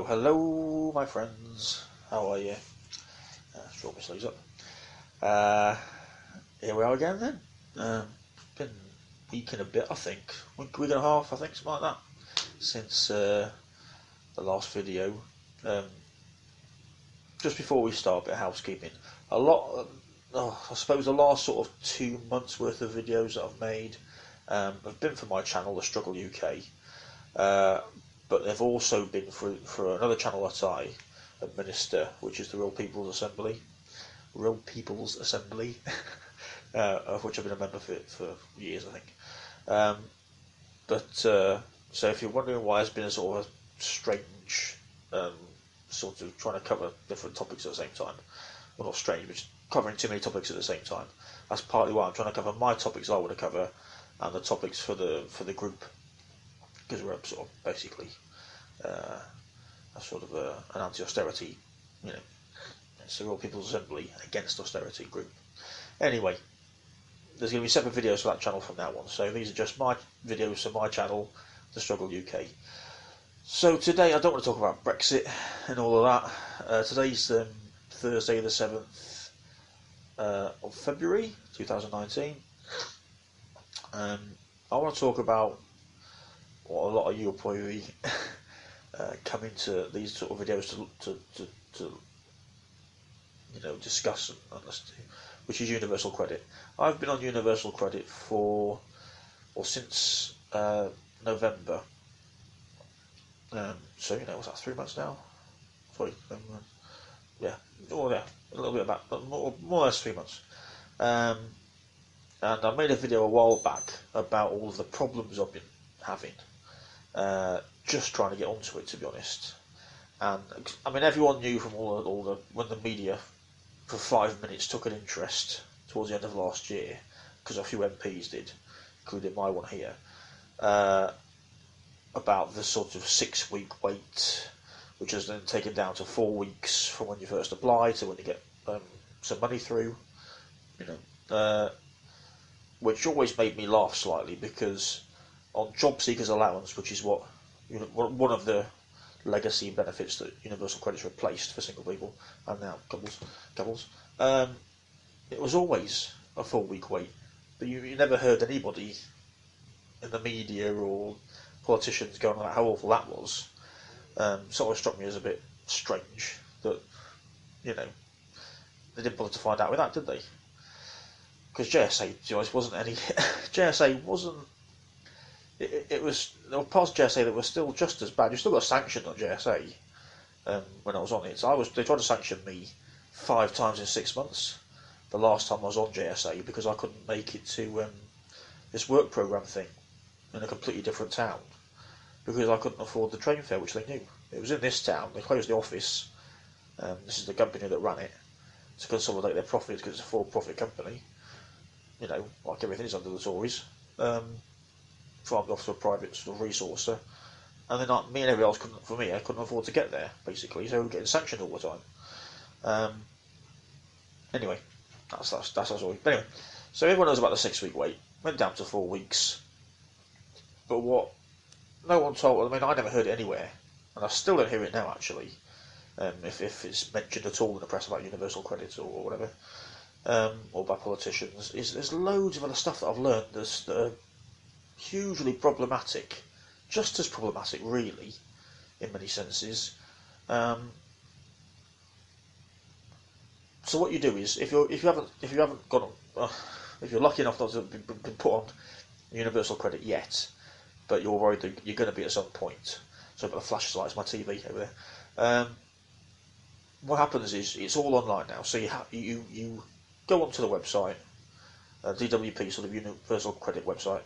Hello, my friends. How are you? Draw my sleeves up. Here we are again then. Been a week and a bit, I think. Week and a half, I think, something like that, since the last video. Just before we start, a bit of housekeeping. I suppose the last sort of 2 months worth of videos that I've made have been for my channel, The Struggle UK. But they've also been for another channel that I administer, which is the Real People's Assembly, of which I've been a member for years, I think. So if you're wondering why it's been a sort of a strange sort of trying to cover different topics at the same time, well, not strange, but just covering too many topics at the same time, that's partly why I'm trying to cover my topics I want to cover and the topics for the group, because we're sort of basically a sort of an anti-austerity, it's the Real People's Assembly against austerity group. Anyway, there's going to be separate videos for that channel from now on, so these are just my videos for my channel, The Struggle UK. So today I don't want to talk about Brexit and all of that. Today's Thursday the 7th of February 2019. I want to talk about what a lot of you will probably come into these sort of videos to discuss and listen to, which is universal credit. I've been on universal credit since November. So what's that? 3 months now? Sorry, a little bit about, more or less 3 months. And I made a video a while back about all of the problems I've been having, just trying to get onto it, to be honest. And I mean, everyone knew from all the when the media for 5 minutes took an interest towards the end of last year, because a few MPs did, including my one here, about the sort of 6-week wait, which has then taken down to 4 weeks from when you first apply to when you get some money through, which always made me laugh slightly, because on job seekers allowance, which is what one of the legacy benefits that universal credit's replaced for single people and now couples, it was always a 4-week wait, but you never heard anybody in the media or politicians going about how awful that was. Sort of struck me as a bit strange that they didn't bother to find out with that, did they? Because JSA wasn't any JSA wasn't. It was, there were parts of JSA that were still just as bad. You still got sanctioned on JSA when I was on it. So they tried to sanction me 5 times in 6 months. The last time I was on JSA, because I couldn't make it to this work programme thing in a completely different town, because I couldn't afford the train fare, which they knew. It was in this town. They closed the office. This is the company that ran it to consolidate their profits, because it's a for-profit company. Like everything is under the Tories. Farmed off to a private sort of resourcer, and then me and everybody else couldn't afford to get there, basically, so we were getting sanctioned all the time. Anyway, that's our story. But anyway, so everyone knows about the 6-week wait. Went down to 4 weeks, but what no one told. I mean, I never heard it anywhere, and I still don't hear it now, actually. If it's mentioned at all in the press about universal credit or whatever, or by politicians, there's loads of other stuff that I've learned that are hugely problematic, just as problematic, really, in many senses. So what you do is, if you haven't got on, if you're lucky enough not to be put on universal credit yet, but you're worried that you're going to be at some point. So I've got the flashlights, my TV over there. What happens is it's all online now. So you go onto the website, DWP, sort of universal credit website,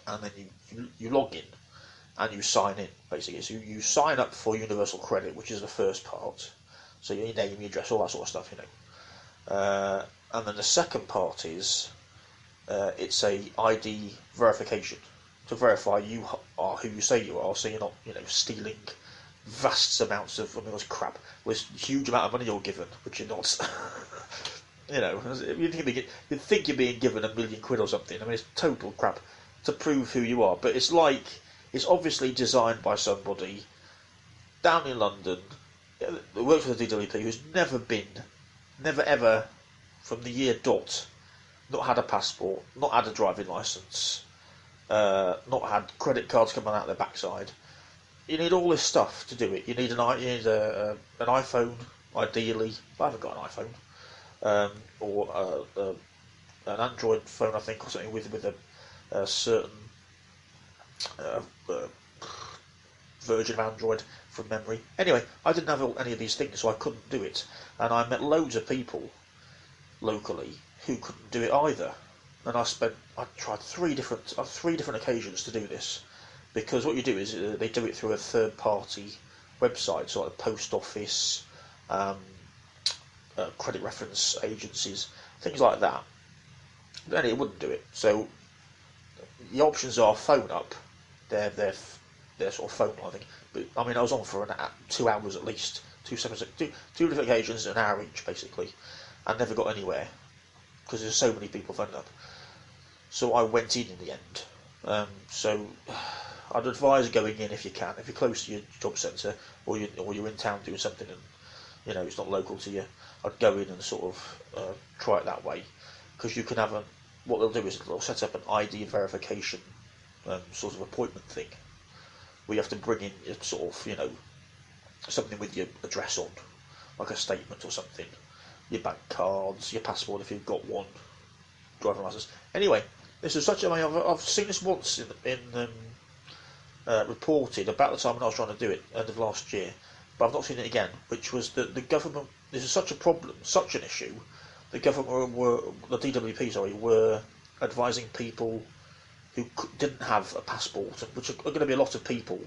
and then you log in and you sign in, basically. So you sign up for universal credit, which is the first part. So your name, your address, all that sort of stuff, and then the second part is it's a ID verification to verify you are who you say you are, so you're not stealing vast amounts of crap with huge amount of money you're given, which you're not. You'd think you're being given £1 million or something. I mean, it's total crap to prove who you are, but it's obviously designed by somebody down in London, that works for the DWP, who's never ever, from the year dot, not had a passport, not had a driving licence, not had credit cards coming out their backside. You need all this stuff to do it. You need an iPhone, ideally. I haven't got an iPhone, or an Android phone, I think, or something with a certain version of Android from memory. Anyway, I didn't have any of these things, so I couldn't do it. And I met loads of people locally who couldn't do it either. And I tried three different occasions to do this, because what you do is they do it through a third-party website, so like the post office, credit reference agencies, things like that. Then it wouldn't do it. So the options are phone up. They're sort of phone, I think. But I mean, I was on for 2 hours at least, two different occasions, an hour each basically, and never got anywhere because there's so many people phoning up. So I went in the end. So I'd advise going in if you can. If you're close to your job centre or you're in town doing something and it's not local to you, I'd go in and sort of try it that way, because you can have what they'll do is they'll set up an ID verification sort of appointment thing, where you have to bring in your sort of something with your address on, like a statement or something, your bank cards, your passport if you've got one, driving licence. Anyway, this is such. I mean, I've seen this once in reported about the time when I was trying to do it, end of last year, but I've not seen it again. Which was that the government. This is such a problem, such an issue. The government the DWP, were advising people who didn't have a passport, which are going to be a lot of people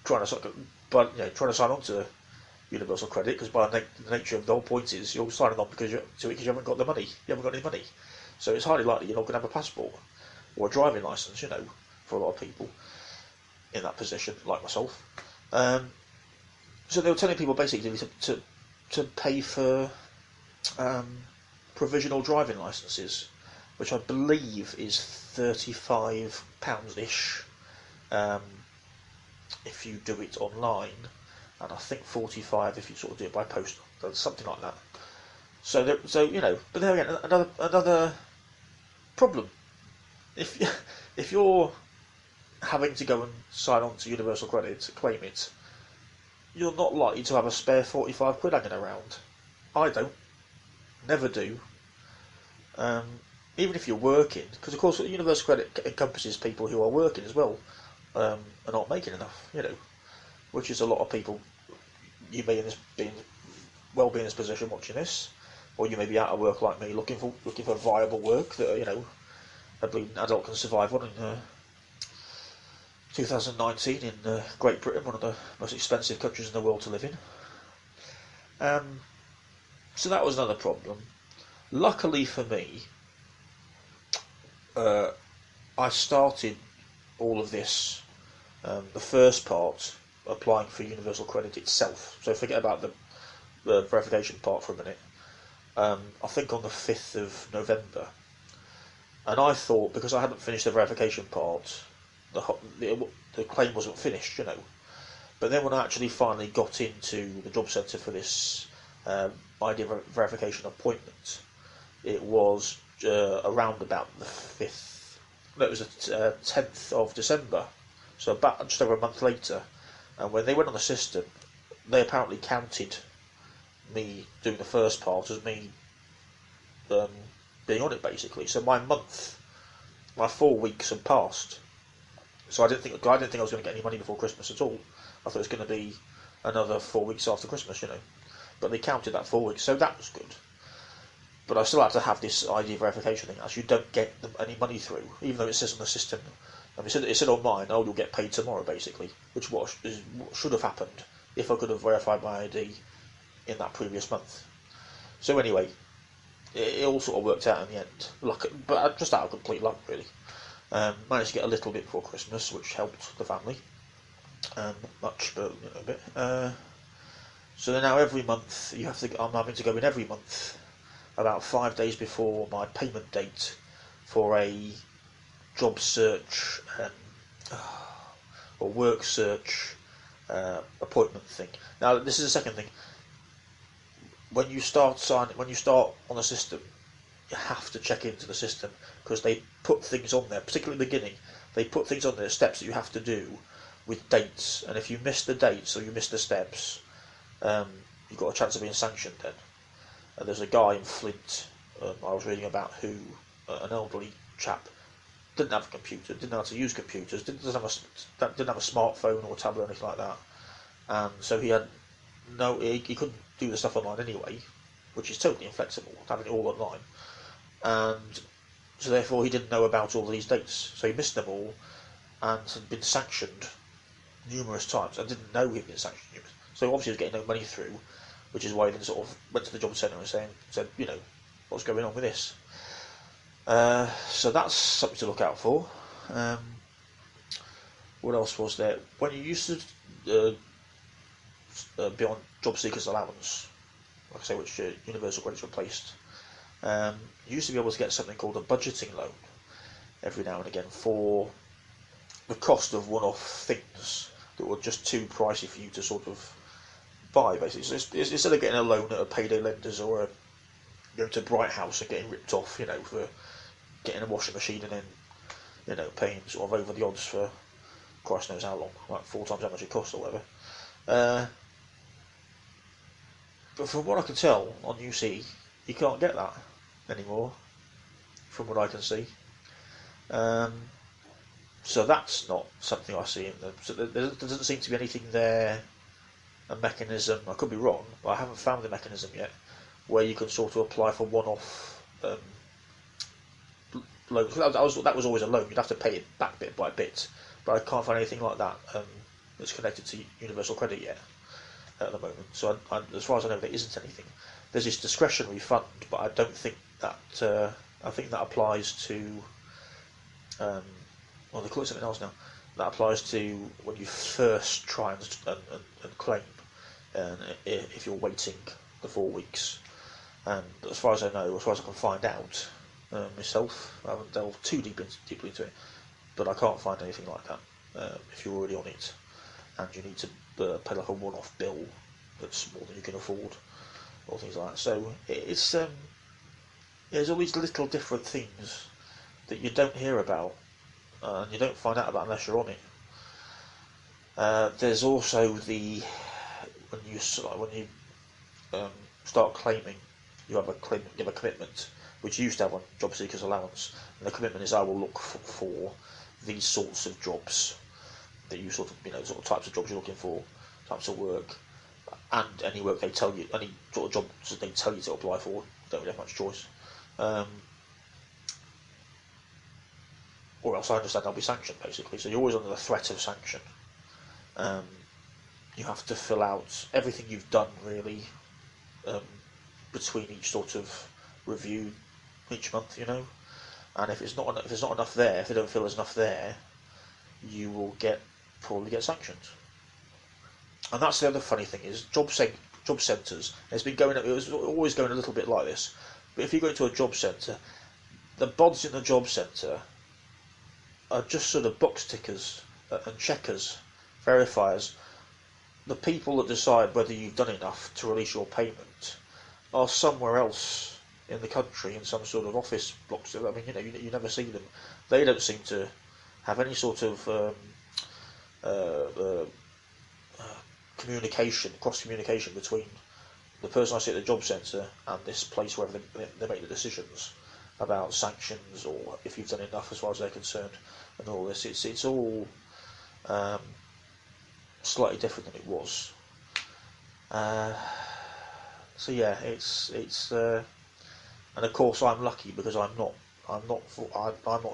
trying to sign on to universal credit, because by the nature of the whole point is you're signing on because you haven't got the money, you haven't got any money, so it's highly likely you're not going to have a passport or a driving licence, for a lot of people in that position, like myself. So they were telling people basically to pay for provisional driving licences, which I believe is £35-ish if you do it online, and I think 45 if you sort of do it by post, something like that. But there again, another problem. If you're having to go and sign on to universal credit to claim it, you're not likely to have a spare 45 quid hanging around. I don't, never do. Even if you're working, because of course universal credit encompasses people who are working as well, and not making enough, which is a lot of people. You may be in this position watching this, or you may be out of work like me, looking for viable work that a bleeding adult can survive on in 2019 in Great Britain, one of the most expensive countries in the world to live in. So that was another problem. Luckily for me, I started all of this, the first part, applying for universal credit itself. So forget about the verification part for a minute. I think on the 5th of November. And I thought, because I hadn't finished the verification part, the claim wasn't finished, But then when I actually finally got into the job centre for this ID verification appointment, it was around about the 5th. No, it was the 10th of December, so about just over a month later. And when they went on the system, they apparently counted me doing the first part as me being on it, basically. So my 4 weeks had passed. So I didn't think I was going to get any money before Christmas at all. I thought it was going to be another 4 weeks after Christmas, But they counted that 4 weeks, so that was good. But I still had to have this ID verification thing, as you don't get any money through, even though it says on the system. I mean, it said on mine, you'll get paid tomorrow, basically, which what should have happened if I could have verified my ID in that previous month. So anyway, it all sort of worked out in the end, but just out of complete luck, really. Managed to get a little bit before Christmas, which helped the family. Not much, but a bit. So then now every month I'm having to go in every month, about 5 days before my payment date, for a job search or work search appointment thing. Now, this is the second thing. When you start on the system, you have to check into the system, because they put things on there, particularly at the beginning. They put things on there, steps that you have to do with dates, and if you miss the dates or you miss the steps, you've got a chance of being sanctioned then. There's a guy in Flint I was reading about who, an elderly chap, didn't have a computer, didn't know how to use computers, didn't have a smartphone or tablet or anything like that, and so he couldn't do the stuff online anyway, which is totally inflexible, having it all online, and so therefore he didn't know about all these dates, so he missed them all, and had been sanctioned numerous times, and didn't know he'd been sanctioned. So obviously he was getting no money through, which is why he then sort of went to the job centre and said, what's going on with this? So that's something to look out for. What else was there? When you used to be on job seekers allowance, like I say, which universal credit's replaced, you used to be able to get something called a budgeting loan every now and again for the cost of one-off things that were just too pricey for you to sort of buy, basically. So instead of getting a loan at a payday lenders or going to Bright House and getting ripped off, for getting a washing machine and then, paying sort of over the odds for Christ knows how long, like 4 times how much it costs or whatever. But from what I can tell on UC, you can't get that anymore, from what I can see. So that's not something I see in them. So there doesn't seem to be anything there, a mechanism, I could be wrong, but I haven't found the mechanism yet, where you can sort of apply for one-off loans. That was always a loan, you'd have to pay it back bit by bit, but I can't find anything like that that's connected to universal credit yet at the moment. So as far as I know, there isn't anything. There's this discretionary fund, but I don't think that, I think that applies to, well, they call it something else now. That applies to when you first try and claim, and if you're waiting the 4 weeks. And as far as I know, as far as I can find out myself, I haven't delved too deeply into it, but I can't find anything like that. If you're already on it, and you need to pay like a one-off bill that's more than you can afford, or things like that. So it's there's all these little different things that you don't hear about, and you don't find out about unless you're on it. There's also when you start claiming, you have a commitment, which you used to have on job seekers allowance, and the commitment is I will look for these sorts of jobs that you sort of types of jobs you're looking for, types of work, and any work they tell you, any sort of jobs that they tell you to apply for. Don't really have much choice. Or else I understand I'll be sanctioned, basically. So you're always under the threat of sanction. You have to fill out everything you've done, really, between each sort of review each month, and if it's not enough there, if they don't feel there's enough there, you will probably get sanctioned. And that's the other funny thing is job centres. It was always going a little bit like this, but if you go into a job centre, the bods in the job centre are just sort of box tickers and checkers, verifiers. The people that decide whether you've done enough to release your payment are somewhere else in the country in some sort of office blocks. I mean, you never see them. They don't seem to have any sort of cross-communication between the person I see at the job centre and this place where they make the decisions about sanctions or if you've done enough as far as they're concerned and all this. It's all slightly different than it was. So yeah, it's and of course I'm lucky because I'm not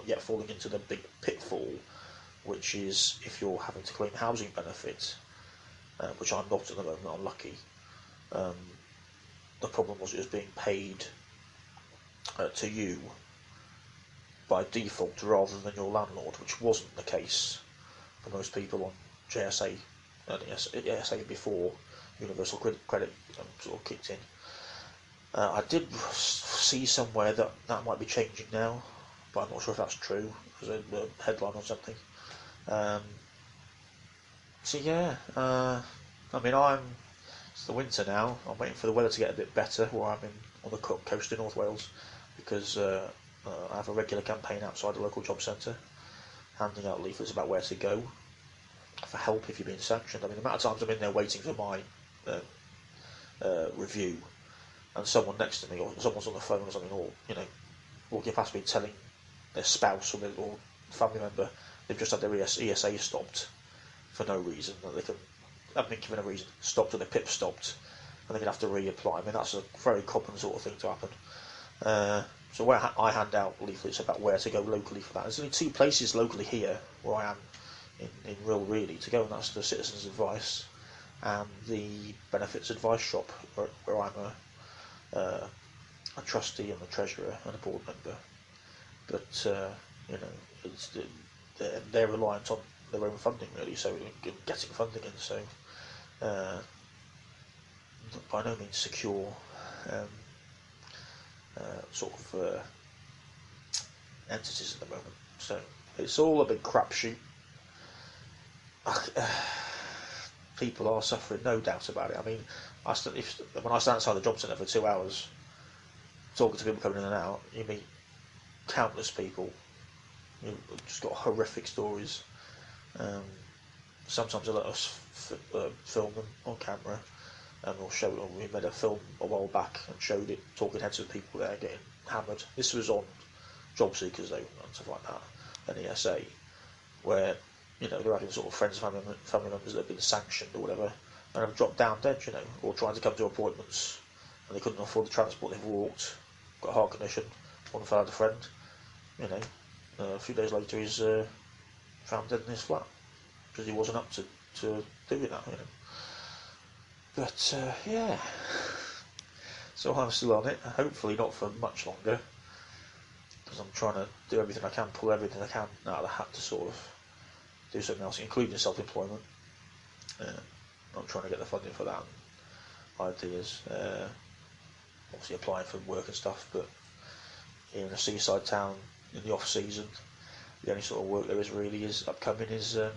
yet falling into the big pitfall, which is if you're having to claim housing benefit, which I'm not at the moment. I'm lucky. The problem was it was being paid to you by default rather than your landlord, which wasn't the case for most people on JSA and ESA before universal credit sort of kicked in. I did see somewhere that might be changing now, but I'm not sure if that's true. There's a headline or something. So yeah, I mean, it's the winter now. I'm waiting for the weather to get a bit better where I'm on the coast in North Wales, because I have a regular campaign outside the local job centre, handing out leaflets about where to go for help if you're being sanctioned. I mean, the amount of times I'm in there waiting for my review, and someone next to me or someone's on the phone or something, or walking past me telling their spouse or family member they've just had their ESA stopped for no reason, that they haven't been given a reason, stopped, or their PIP stopped, and they're going to have to reapply. I mean, that's a very common sort of thing to happen. So where I hand out leaflets about where to go locally for that, there's only two places locally here where I am in real really to go, and that's the Citizens Advice and the Benefits Advice Shop, where I'm a trustee and a treasurer and a board member. But it's they're reliant on their own funding really, so getting funding in. So by no means secure sort of entities at the moment. So it's all a big crapshoot. People are suffering, no doubt about it. I mean, when I stand outside the job centre for 2 hours talking to people coming in and out, you meet countless people who've just got horrific stories. Sometimes they let us film them on camera, and we'll show them. We made a film a while back and showed it, talking heads of people there getting hammered. This was on job seekers though, and stuff like that, and ESA, where they're having sort of friends, family members that have been sanctioned or whatever, and have dropped down dead, or trying to come to appointments and they couldn't afford the transport. They've walked, got a heart condition. One fell out a friend. A few days later he's found dead in his flat because he wasn't up to doing that. But yeah, so I'm still on it. Hopefully not for much longer, because I'm trying to do everything I can, pull everything I can out of the hat to sort of do something else, including self-employment. I'm trying to get the funding for that. Ideas, obviously applying for work and stuff, but here in a seaside town in the off season, the only sort of work there is really is upcoming is in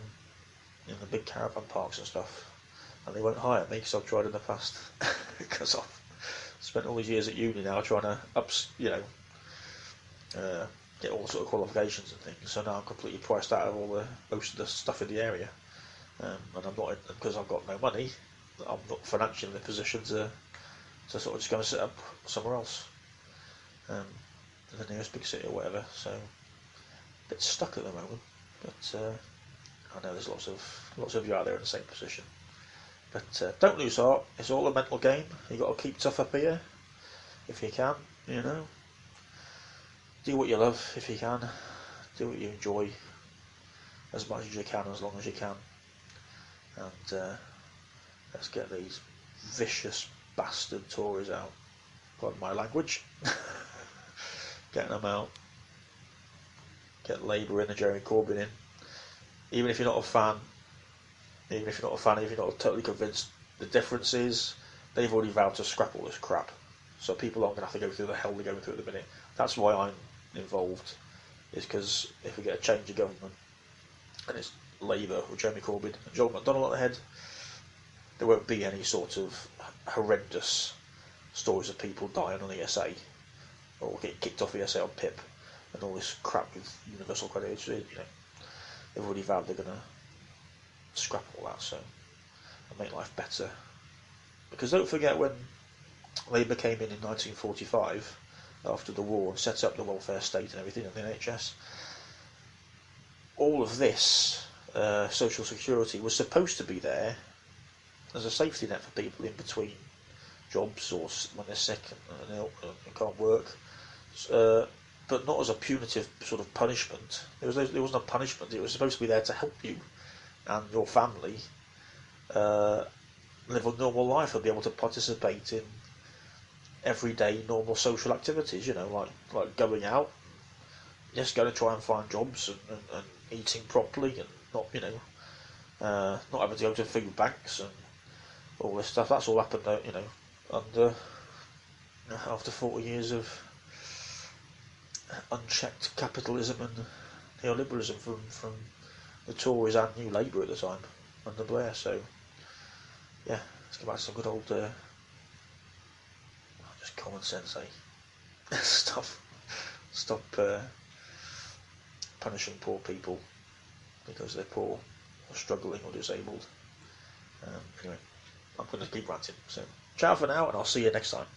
the big caravan parks and stuff, and they won't hire me because I've tried in the past because I've spent all these years at uni now trying to get all the sort of qualifications and things. So now I'm completely priced out of most of the stuff in the area, and I'm not, because I've got no money. I'm not financially in the position to sort of just go and set up somewhere else, in the nearest big city or whatever. So a bit stuck at the moment, but I know there's lots of you out there in the same position. But don't lose heart. It's all a mental game. You got to keep tough up here if you can. Do what you love if you can. Do what you enjoy as much as you can, as long as you can. And let's get these vicious bastard Tories out. Pardon my language. Getting them out. Get Labour in and Jeremy Corbyn in. Even if you're not a fan, if you're not totally convinced, the difference is they've already vowed to scrap all this crap. So people aren't going to have to go through the hell they're going through at the minute. That's why I'm involved, is because if we get a change of government and it's Labour with Jeremy Corbyn and John McDonnell at the head, there won't be any sort of horrendous stories of people dying on ESA or getting kicked off ESA on PIP and all this crap with universal credit. They've already vowed they're going to scrap all that, so and make life better. Because don't forget, when Labour came in 1945 after the war and set up the welfare state and everything and the NHS, all of this social security was supposed to be there as a safety net for people in between jobs or when they're sick and ill and can't work, but not as a punitive sort of punishment. There wasn't a punishment. It was supposed to be there to help you and your family live a normal life and be able to participate in everyday normal social activities, like going out, just going to try and find jobs and eating properly and not having to go to food banks and all this stuff. That's all happened, under after 40 years of unchecked capitalism and neoliberalism from the Tories and New Labour at the time. under Blair. So yeah, let's go back to some good old just common sense, eh? Stop punishing poor people because they're poor or struggling or disabled. Anyway, I'm going to keep ranting. So ciao for now, and I'll see you next time.